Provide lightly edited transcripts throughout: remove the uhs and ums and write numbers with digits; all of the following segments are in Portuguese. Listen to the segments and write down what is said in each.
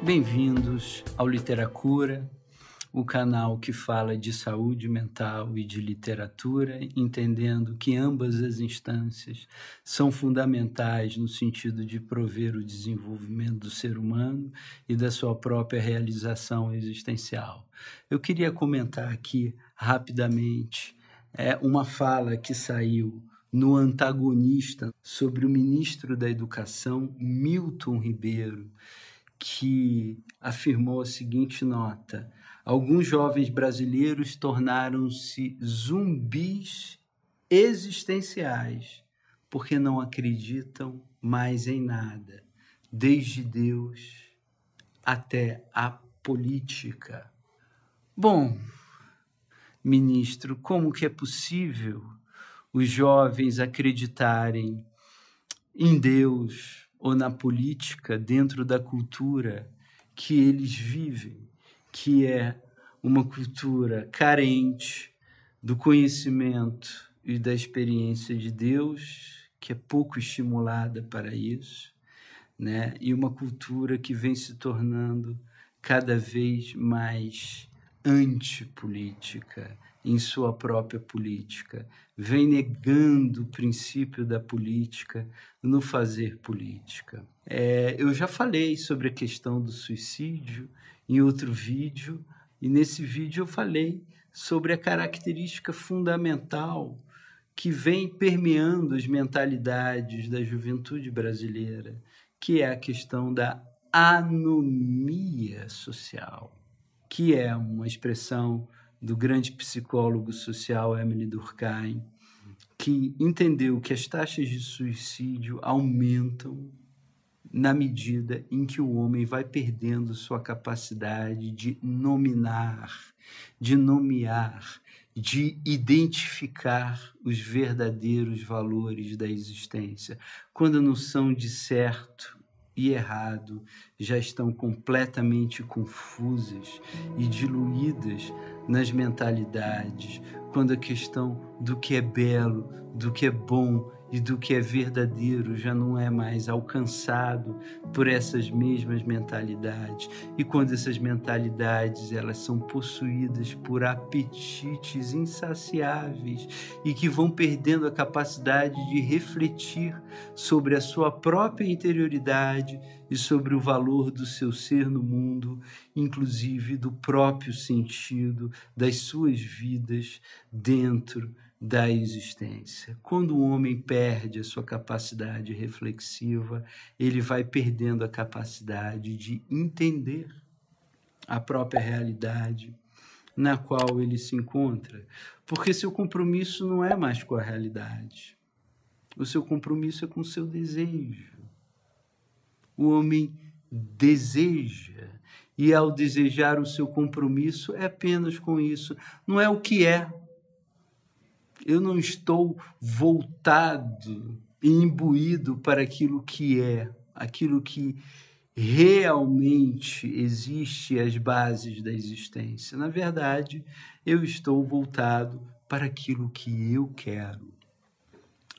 Bem-vindos ao Literacura, o canal que fala de saúde mental e de literatura, entendendo que ambas as instâncias são fundamentais no sentido de prover o desenvolvimento do ser humano e da sua própria realização existencial. Eu queria comentar aqui rapidamente uma fala que saiu no Antagonista sobre o ministro da Educação, Milton Ribeiro, que afirmou a seguinte nota: alguns jovens brasileiros tornaram-se zumbis existenciais porque não acreditam mais em nada, desde Deus até a política. Bom, ministro, como que é possível os jovens acreditarem em Deus ou na política dentro da cultura que eles vivem, que é uma cultura carente do conhecimento e da experiência de Deus, que é pouco estimulada para isso, né? E uma cultura que vem se tornando cada vez mais antipolítica em sua própria política, vem negando o princípio da política no fazer política. Eu já falei sobre a questão do suicídio em outro vídeo, e nesse vídeo eu falei sobre a característica fundamental que vem permeando as mentalidades da juventude brasileira, que é a questão da anomia social, que é uma expressão do grande psicólogo social Emile Durkheim, que entendeu que as taxas de suicídio aumentam na medida em que o homem vai perdendo sua capacidade de nominar, de nomear, de identificar os verdadeiros valores da existência, quando a noção de certo e errado já estão completamente confusas e diluídas nas mentalidades, quando a questão do que é belo, do que é bom e do que é verdadeiro já não é mais alcançado por essas mesmas mentalidades, e quando essas mentalidades elas são possuídas por apetites insaciáveis e que vão perdendo a capacidade de refletir sobre a sua própria interioridade e sobre o valor do seu ser no mundo, inclusive do próprio sentido das suas vidas dentro da existência. Quando o homem perde a sua capacidade reflexiva, ele vai perdendo a capacidade de entender a própria realidade na qual ele se encontra, porque seu compromisso não é mais com a realidade. O seu compromisso é com o seu desejo. O homem deseja, e ao desejar o seu compromisso é apenas com isso, não é o que é. Eu não estou voltado e imbuído para aquilo que é, aquilo que realmente existe às bases da existência. Na verdade, eu estou voltado para aquilo que eu quero.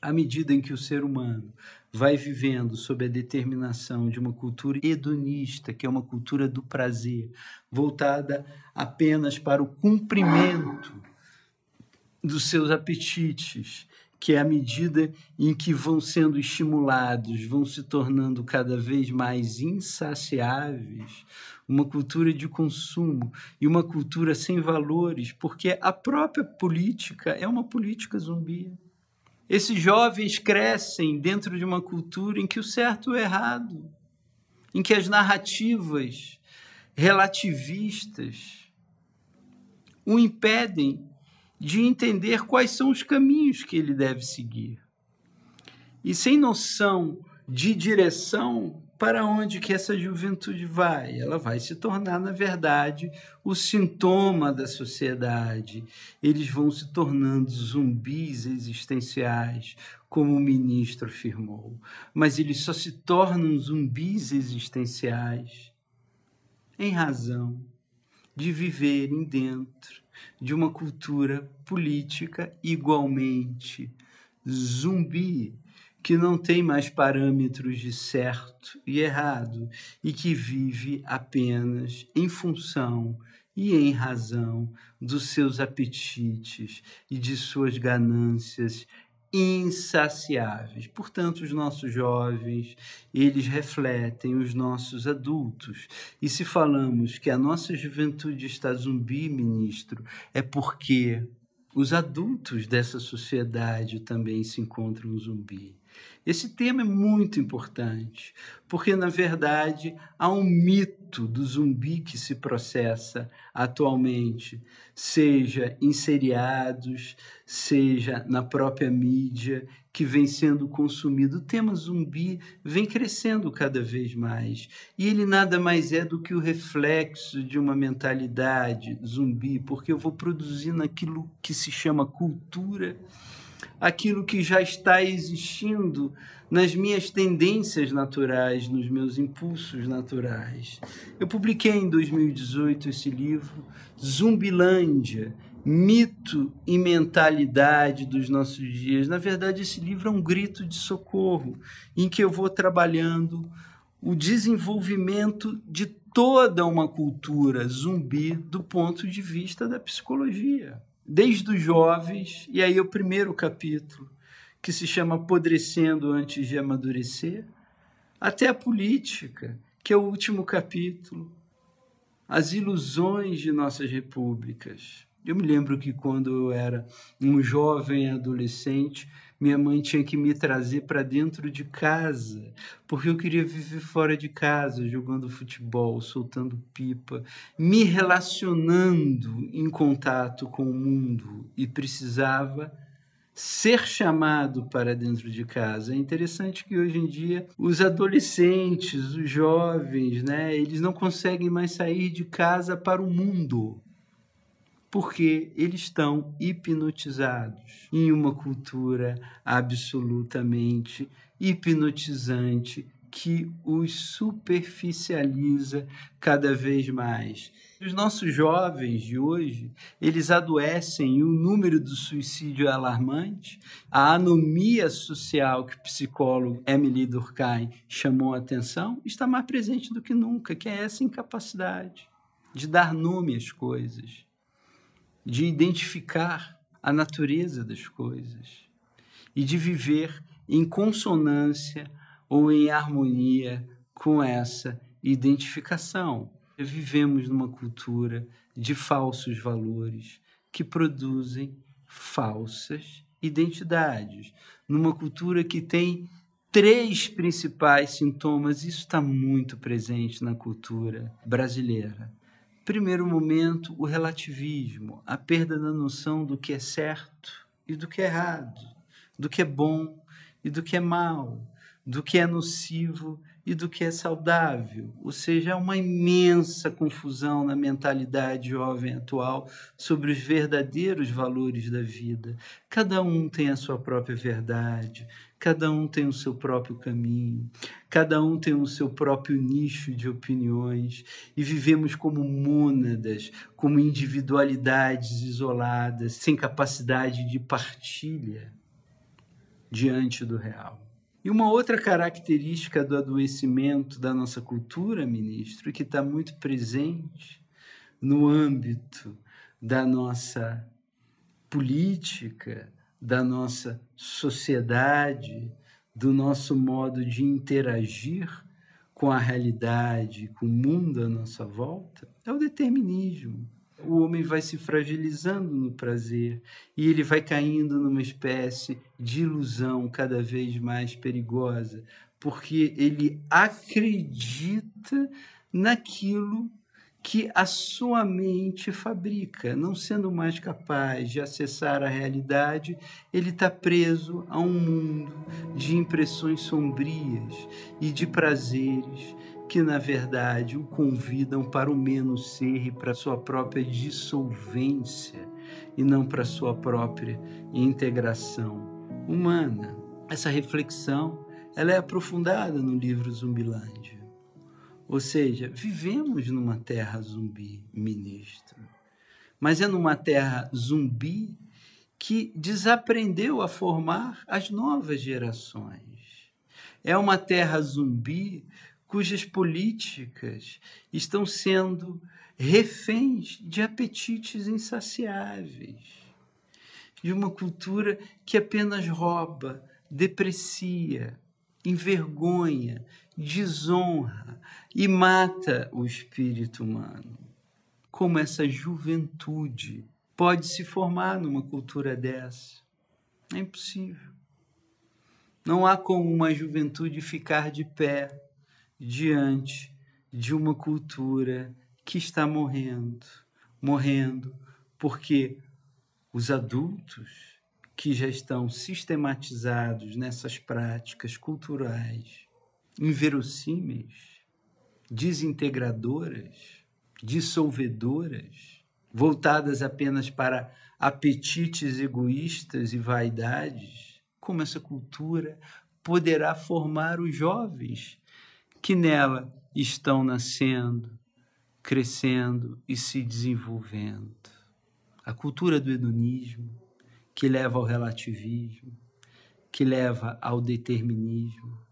À medida em que o ser humano vai vivendo sob a determinação de uma cultura hedonista, que é uma cultura do prazer, voltada apenas para o cumprimento dos seus apetites, que é à medida em que vão sendo estimulados, vão se tornando cada vez mais insaciáveis, uma cultura de consumo e uma cultura sem valores, porque a própria política é uma política zumbi. Esses jovens crescem dentro de uma cultura em que o certo é o errado, em que as narrativas relativistas o impedem de entender quais são os caminhos que ele deve seguir. E sem noção de direção, para onde que essa juventude vai? Ela vai se tornar, na verdade, o sintoma da sociedade. Eles vão se tornando zumbis existenciais, como o ministro afirmou. Mas eles só se tornam zumbis existenciais em razão de viverem dentro de uma cultura política igualmente zumbi, que não tem mais parâmetros de certo e errado e que vive apenas em função e em razão dos seus apetites e de suas ganâncias insaciáveis. Portanto, os nossos jovens, eles refletem os nossos adultos. E se falamos que a nossa juventude está zumbi, ministro, é porque os adultos dessa sociedade também se encontram zumbi. Esse tema é muito importante, porque, na verdade, há um mito do zumbi que se processa atualmente, seja em seriados, seja na própria mídia, que vem sendo consumido. O tema zumbi vem crescendo cada vez mais, e ele nada mais é do que o reflexo de uma mentalidade zumbi, porque eu vou produzindo aquilo que se chama cultura, aquilo que já está existindo nas minhas tendências naturais, nos meus impulsos naturais. Eu publiquei em 2018 esse livro, Zumbilândia, Mito e Mentalidade dos Nossos Dias. Na verdade, esse livro é um grito de socorro, em que eu vou trabalhando o desenvolvimento de toda uma cultura zumbi do ponto de vista da psicologia. Desde os jovens, e aí o primeiro capítulo, que se chama Apodrecendo Antes de Amadurecer, até a política, que é o último capítulo, as ilusões de nossas repúblicas. Eu me lembro que quando eu era um jovem adolescente, minha mãe tinha que me trazer para dentro de casa, porque eu queria viver fora de casa, jogando futebol, soltando pipa, me relacionando em contato com o mundo, e precisava ser chamado para dentro de casa. É interessante que hoje em dia os adolescentes, os jovens, eles não conseguem mais sair de casa para o mundo, porque eles estão hipnotizados em uma cultura absolutamente hipnotizante que os superficializa cada vez mais. Os nossos jovens de hoje, eles adoecem e o número do suicídio é alarmante. A anomia social que o psicólogo Emily Durkheim chamou a atenção está mais presente do que nunca, que é essa incapacidade de dar nome às coisas, de identificar a natureza das coisas e de viver em consonância ou em harmonia com essa identificação. Vivemos numa cultura de falsos valores que produzem falsas identidades, numa cultura que tem 3 principais sintomas. Isso está muito presente na cultura brasileira. Primeiro momento, o relativismo, a perda da noção do que é certo e do que é errado, do que é bom e do que é mal, do que é nocivo e do que é saudável. Ou seja, há uma imensa confusão na mentalidade jovem atual sobre os verdadeiros valores da vida. Cada um tem a sua própria verdade, cada um tem o seu próprio caminho, cada um tem o seu próprio nicho de opiniões, e vivemos como mônadas, como individualidades isoladas, sem capacidade de partilha diante do real. E uma outra característica do adoecimento da nossa cultura, ministro, que está muito presente no âmbito da nossa política, da nossa sociedade, do nosso modo de interagir com a realidade, com o mundo à nossa volta, é o determinismo. O homem vai se fragilizando no prazer e ele vai caindo numa espécie de ilusão cada vez mais perigosa, porque ele acredita naquilo que a sua mente fabrica. Não sendo mais capaz de acessar a realidade, ele está preso a um mundo de impressões sombrias e de prazeres que, na verdade, o convidam para o menos ser e para a sua própria dissolvência, e não para a sua própria integração humana. Essa reflexão ela é aprofundada no livro Zumbilândia. Ou seja, vivemos numa terra zumbi, ministro, mas é numa terra zumbi que desaprendeu a formar as novas gerações. É uma terra zumbi cujas políticas estão sendo reféns de apetites insaciáveis, de uma cultura que apenas rouba, deprecia, envergonha, desonra e mata o espírito humano. Como essa juventude pode se formar numa cultura dessa? É impossível. Não há como uma juventude ficar de pé diante de uma cultura que está morrendo porque os adultos que já estão sistematizados nessas práticas culturais inverossímeis, desintegradoras, dissolvedoras, voltadas apenas para apetites egoístas e vaidades, como essa cultura poderá formar os jovens que nela estão nascendo, crescendo e se desenvolvendo? A cultura do hedonismo, que leva ao relativismo, que leva ao determinismo,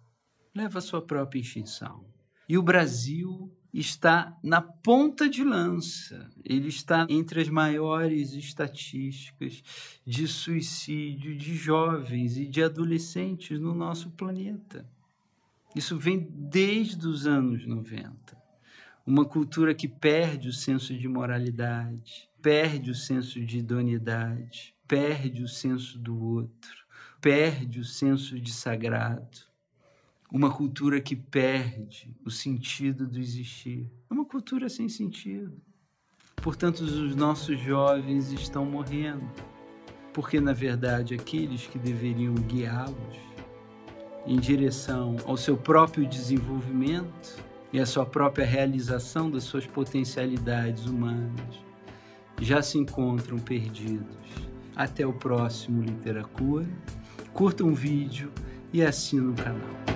leva à sua própria extinção. E o Brasil está na ponta de lança, ele está entre as maiores estatísticas de suicídio de jovens e de adolescentes no nosso planeta. Isso vem desde os anos 90. Uma cultura que perde o senso de moralidade, perde o senso de idoneidade, perde o senso do outro, perde o senso de sagrado. Uma cultura que perde o sentido do existir. É uma cultura sem sentido. Portanto, os nossos jovens estão morrendo, porque, na verdade, aqueles que deveriam guiá-los em direção ao seu próprio desenvolvimento e à sua própria realização das suas potencialidades humanas já se encontram perdidos. Até o próximo Literacura. Curta um vídeo e assine o canal.